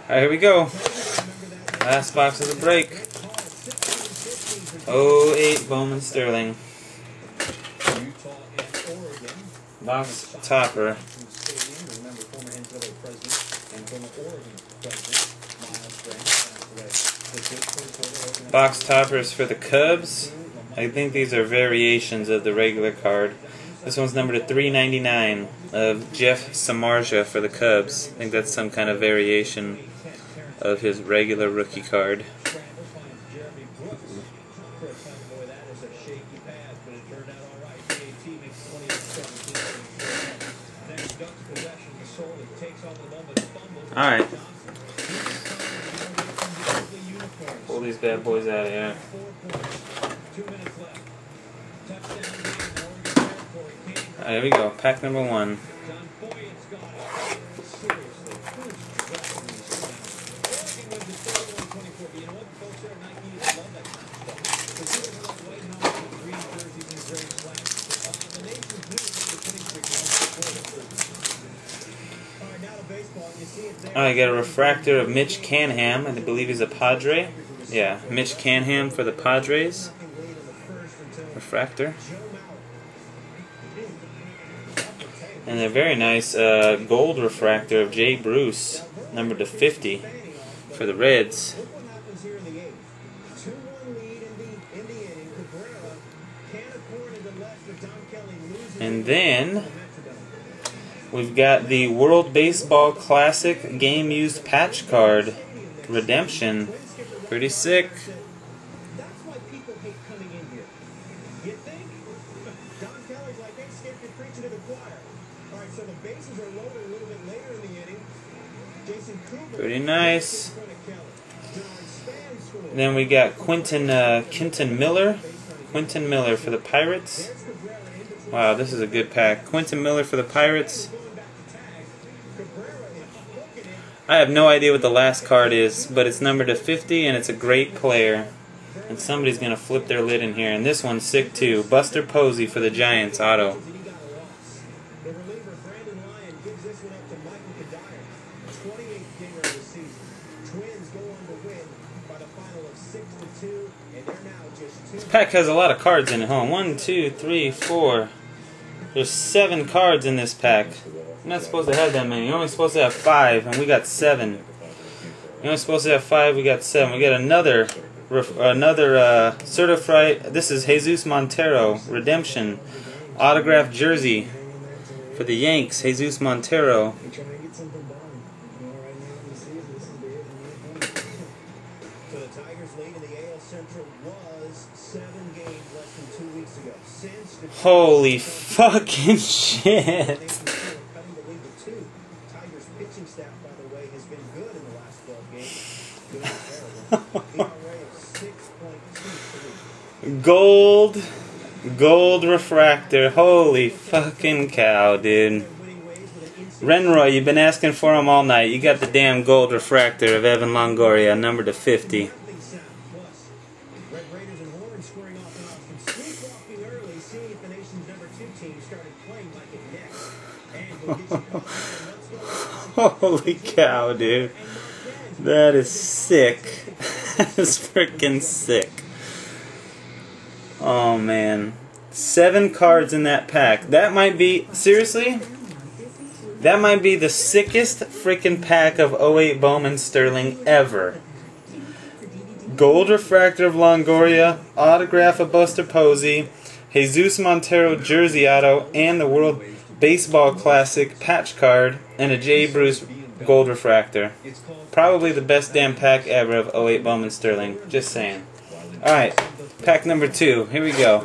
Alright, here we go. Last box of the break. 08 Bowman Sterling. Box topper. Box toppers for the Cubs. I think these are variations of the regular card. This one's numbered to 399 of Jeff Samardzija for the Cubs. I think that's some kind of variation of his regular rookie card. Alright. Pull these bad boys out of here. Alright, here we go. Pack number 1. I got a refractor of Mitch Canham. I believe he's a Padre. Yeah, Mitch Canham for the Padres. Refractor. And a very nice gold refractor of Jay Bruce, numbered to 50 for the Reds. And then we've got the World Baseball Classic Game Used Patch Card Redemption. Pretty sick. Pretty nice. Then we got Quentin Miller. Quentin Miller for the Pirates. Wow, this is a good pack. Quentin Miller for the Pirates. I have no idea what the last card is, but it's numbered to 50 and it's a great player. And somebody's going to flip their lid in here. And this one's sick too. Buster Posey for the Giants, auto. This pack has a lot of cards in it, huh? 1, 2, 3, 4. There's 7 cards in this pack. You're not supposed to have that many. You're only supposed to have 5, and we got 7. You're only supposed to have 5, we got 7. We got another certified. This is Jesus Montero Redemption autographed jersey for the Yanks. Jesus Montero. Holy fucking shit. Gold refractor. Holy fucking cow, dude. Renroy, you've been asking for him all night. You got the damn gold refractor of Evan Longoria, numbered to 50. Holy cow, dude. That is sick. That is freaking sick. Oh, man. 7 cards in that pack. That might be, seriously, that might be the sickest freaking pack of 08 Bowman Sterling ever. Gold refractor of Longoria, autograph of Buster Posey, Jesus Montero jersey auto, and the World Baseball Classic patch card, and a Jay Bruce gold refractor. Probably the best damn pack ever of 08 Bowman Sterling. Just saying. Alright, pack number 2. Here we go.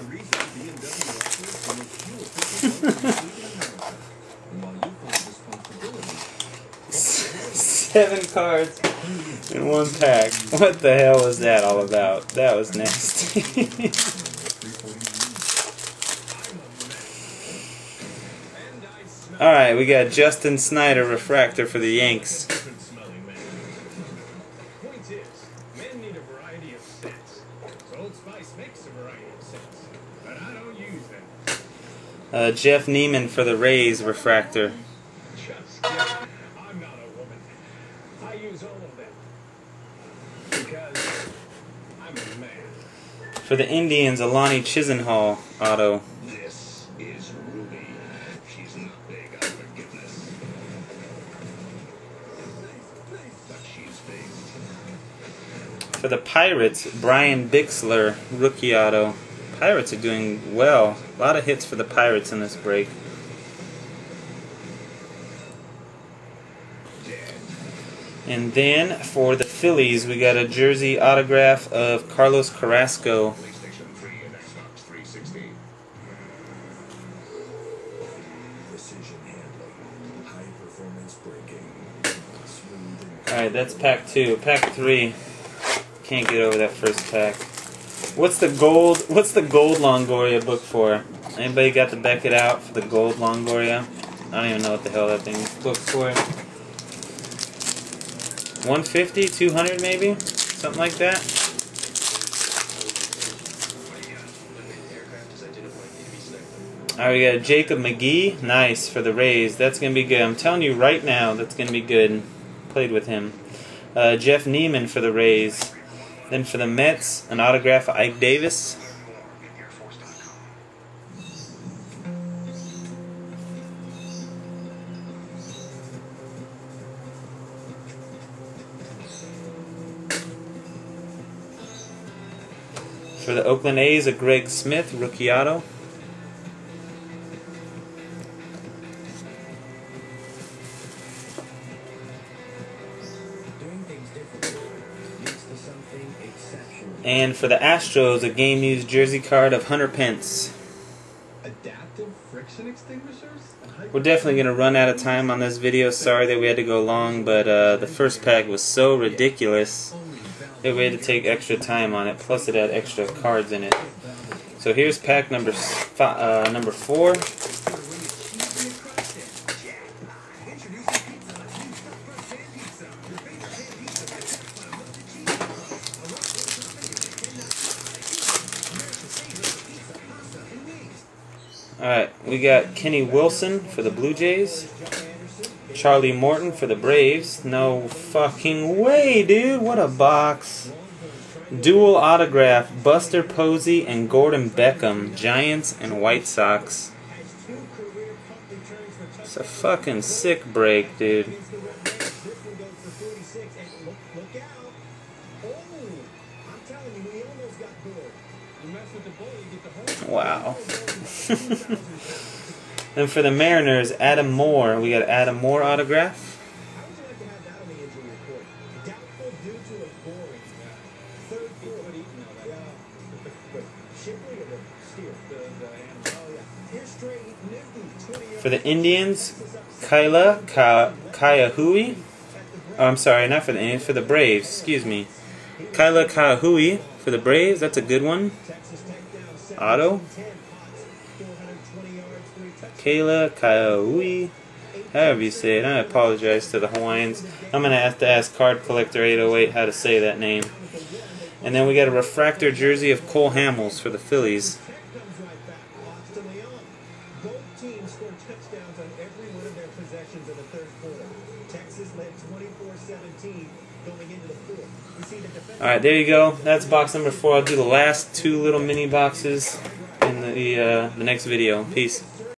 7 cards in 1 pack. What the hell was that all about? That was nasty. Alright, we got Justin Snyder refractor for the Yanks. Jeff Neiman for the Rays refractor. I use all of them. Because I'm a man. For the Indians, Alani Chisenhall auto. This is Ruby. She's not big on forgiveness. But she's big. For the Pirates, Brian Bixler, rookie auto. Pirates are doing well. A lot of hits for the Pirates in this break. And then for the Phillies, we got a jersey autograph of Carlos Carrasco. Alright, that's pack 2. Pack 3. Can't get over that first pack. What's the gold Longoria book for? Anybody got to back it out for the gold Longoria? I don't even know what the hell that thing booked for. 150, 200 maybe? Something like that? Alright, we got Jacob McGee. Nice for the Rays. That's going to be good. I'm telling you right now, that's going to be good. Played with him. Jeff Neiman for the Rays. Then for the Mets, an autograph of Ike Davis. For the Oakland A's, a Greg Smith, rookie auto. And for the Astros, a game used jersey card of Hunter Pence. Adaptive friction extinguishers? We're definitely going to run out of time on this video. Sorry that we had to go long, but the first pack was so ridiculous that we had to take extra time on it. Plus it had extra cards in it. So here's pack number 4. Alright, we got Kenny Wilson for the Blue Jays. Charlie Morton for the Braves. No fucking way, dude. What a box. Dual autograph, Buster Posey and Gordon Beckham. Giants and White Sox. It's a fucking sick break, dude. Wow. And for the Mariners, Adam Moore. We got Adam Moore autograph. For the Indians, Kyla Kayahui. Oh, I'm sorry, not for the Indians, for the Braves. Excuse me. Kyla Kayahui for the Braves. That's a good one. Auto. Kayla Kayahui. However you say it. I apologize to the Hawaiians. I'm going to have to ask Card Collector 808 how to say that name. And then we got a refractor jersey of Cole Hamels for the Phillies. Alright, there you go. That's box number 4. I'll do the last 2 little mini boxes in the next video. Peace.